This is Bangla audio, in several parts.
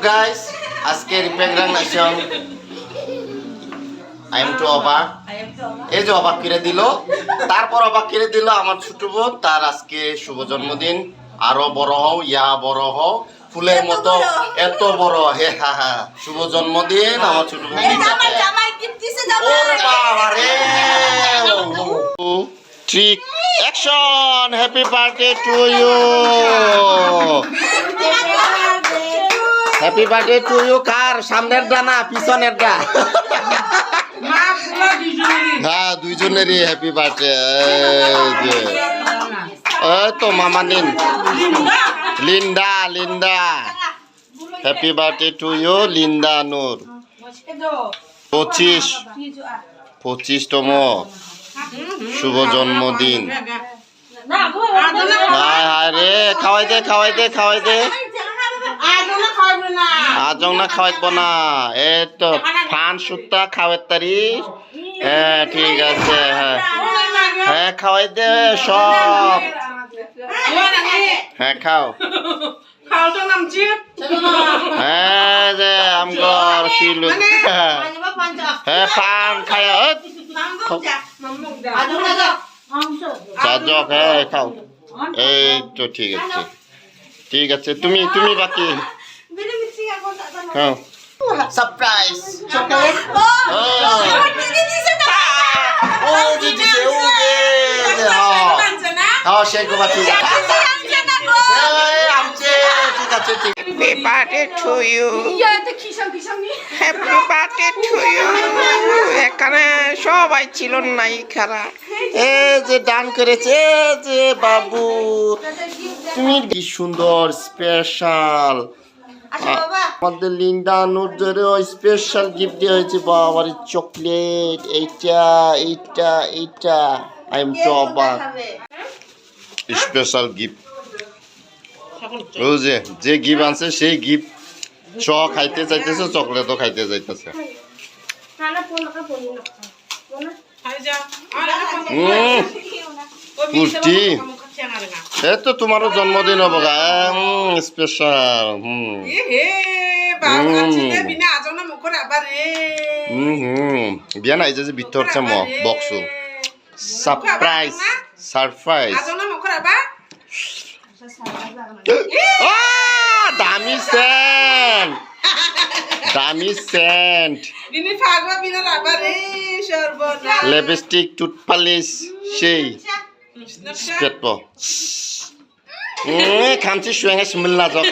guys, আজকের প্যাংরাং নাচন I am to অবাক এই যে অবাক করে দিল তারপর অবাক করে দিল আমার ছোট বোন তার আজকে শুভ জন্মদিন আরো বড় হও ইয়া বড় হও ফুলের মতো এত বড় হে হা হা শুভ জন্মদিন আমার ছোট বোন জামাই গিফট দিছে জামাই ওরে বাবা রে trick action happy birthday to you happy birthday to you কার সামনের ডা না পিছনের ডা হ্যাঁ দুইজনেরই হ্যাপি বার্থডে এই তো মামা নিন Linda Linda happy birthday to you Linda Noor 25তম শুভ জন্মদিন হায় হায় রে খাওয়াই দে আজং না খাওয়াইব না এই তো ফান সুত্তা খাওয়াই তারি হ্যাঁ ঠিক আছে হ্যাঁ হ্যাঁ খাওয়াই দে সব হ্যাঁ খাও হ্যাঁ যে আমগর শিলু হ্যাঁ পান খায় চাজক হ্যাঁ খাও এই তো ঠিক আছে তুমি বাকি খাও সারপ্রাইজ চকলেট ও দিছে ও গে হ্যাঁ সেই গোবা ঠিক আছে ঠিক আছে happy birthday to you happy birthday to you এখানে সবাই ছিল নাই খারা এই যে ডান করেছে যে বাবু তুমি কি সুন্দর স্পেশাল আমাদের লিন্ডা নূরদেরও স্পেশাল গিফট দেওয়া হয়েছে বাবার চকলেট এইটা আই এম তো অবাক স্পেশাল গিফট ও যে গিফট আনছে সেই গিফট খাইতে চাইতেছে চকলেটও খাইতে যাইতেছে কুর্তি এই তো তোমারও জন্মদিন হবো গা স্পেশাল বিয়া নাই যে ভিতর চাম বক্সু সারপ্রাইজ দামি সেন্ট লিপস্টিক টুথপালিশ সেই খামচি সুয়েঙে স্মেল না যাক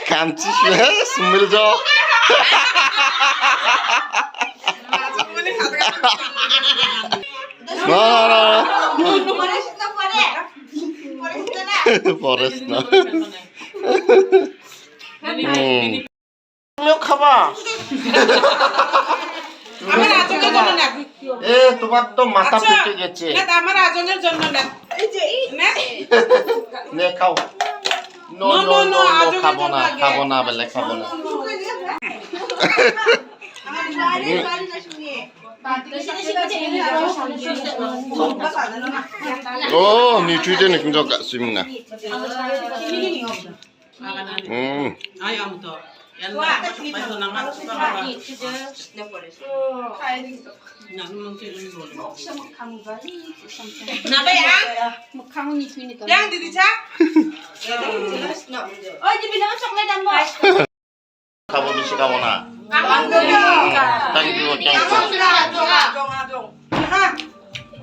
খামচি সুয়ে স্মেল যাক পরেশ না তুমিও খাবা এ তোমার তো মাথা ফেটে গেছে আমার আজনের জন্য না এই যে নে খাও নো খাবো না বলে খাবো না ও নিচুইতে নাকি জগা সুইমিং না খাবো বেশি খাবো না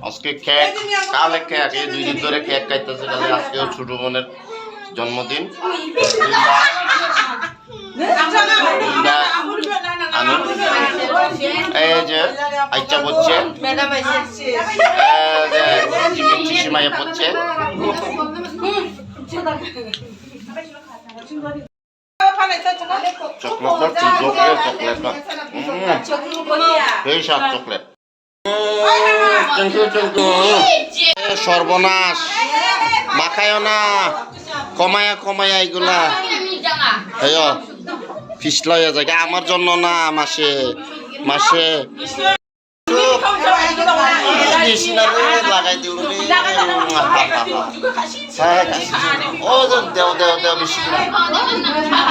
আজকে কেক কালে কেক এই 2 দিন ধরে কেক খাইতেছে আজকেও ছোট বোনের জন্মদিন এই যে আইচা বলছে মাইয়া পড়ছে চকলেট সর্বনাশ মাখায় না কমায়া এগুলা ফিসলাইয়া যায় আমার জন্য না মাসে লাগাই দিল ও দেও বেশি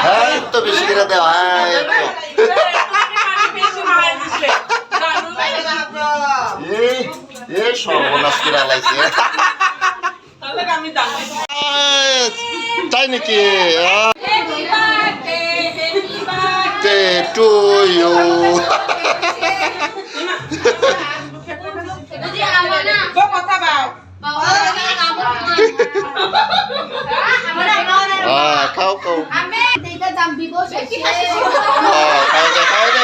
হ্যাঁ তো তো বেশি করে দেওয়া এই তো। এই সর্বনাশ করে আলাইছে তাই নাকি টু ইউ কথা বাও খাও খাও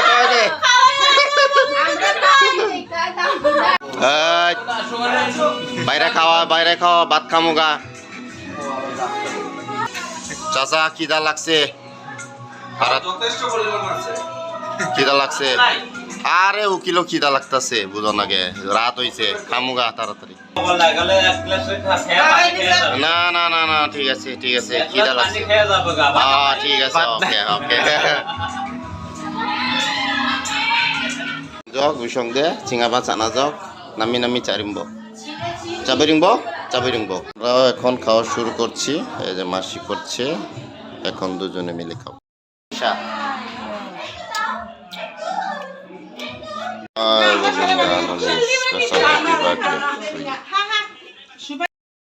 খাও দে বাইরে খাওয়া ভাত খামুগা চাচা কিদা লাগছে কিদা লাগছে আরে উকিলো খিদা লাগতাছে বুঝো নাগে রাত হইছে খামুগা তাড়াতাড়ি না না না না ঠিক আছে খিদা লাগছে ঠিক আছে ওকে ওকে জগ উসং দে চিঙা মাছ আনা যাও নামি চারিমব চাবিরিংব এখন খাওয়া শুরু করছি এই যে মাসি করছে এখন দুজনে মিলে খাও Hi, Rosinda. Special happy birthday to you.